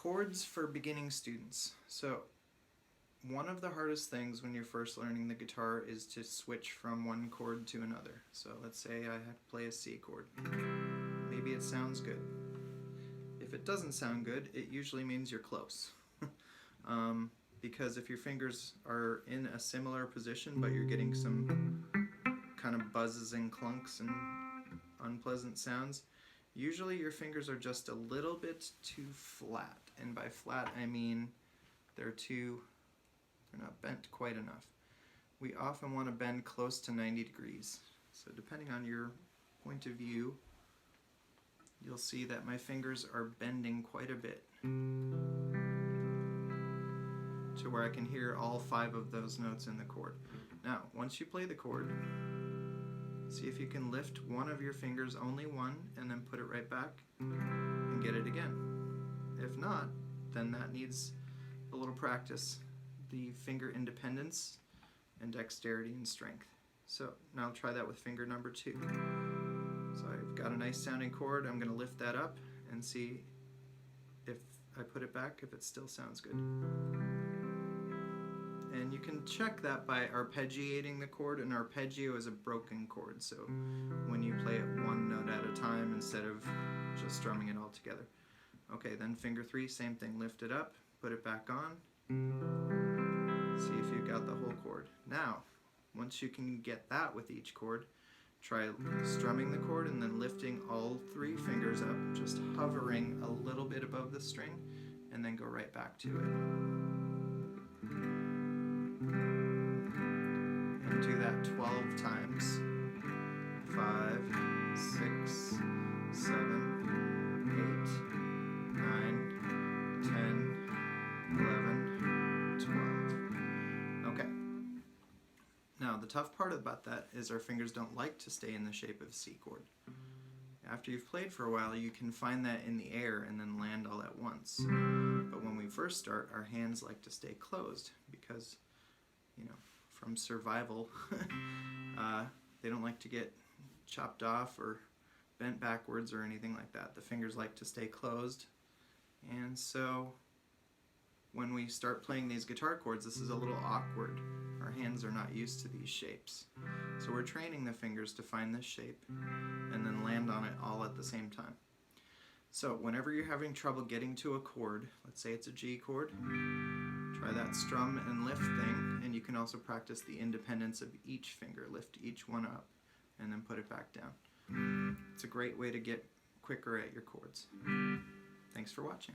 Chords for beginning students. So one of the hardest things when you're first learning the guitar is to switch from one chord to another. So let's say I have to play a C chord. Maybe it sounds good. If it doesn't sound good, it usually means you're close. Because if your fingers are in a similar position but you're getting some kind of buzzes and clunks and unpleasant sounds, usually your fingers are just a little bit too flat. And by flat I mean they're not bent quite enough. We often want to bend close to 90 degrees. So depending on your point of view, you'll see that my fingers are bending quite a bit to where I can hear all 5 of those notes in the chord. Now, once you play the chord, see if you can lift one of your fingers, only one, and then put it right back and get it again. If not, then that needs a little practice. The finger independence and dexterity and strength. So now I'll try that with finger number 2. So I've got a nice sounding chord. I'm going to lift that up and see if I put it back, if it still sounds good. And you can check that by arpeggiating the chord. An arpeggio is a broken chord, so when you play it one note at a time instead of just strumming it all together. Okay, then finger 3, same thing. Lift it up, put it back on. See if you've got the whole chord. Now, once you can get that with each chord, try strumming the chord and then lifting all 3 fingers up, just hovering a little bit above the string, and then go right back to it. And do that 12 times. 5, 6, 7, 8, 9, 10, 11, 12. Okay. Now the tough part about that is our fingers don't like to stay in the shape of a C chord. After you've played for a while, you can find that in the air and then land all at once. But when we first start, our hands like to stay closed because, from survival, they don't like to get chopped off or bent backwards or anything like that. The fingers like to stay closed. And so when we start playing these guitar chords, this is a little awkward. Our hands are not used to these shapes. So we're training the fingers to find this shape and then land on it all at the same time. So whenever you're having trouble getting to a chord, let's say it's a G chord, try that strum and lift thing, and you can also practice the independence of each finger. Lift each one up and then put it back down. It's a great way to get quicker at your chords. Thanks for watching.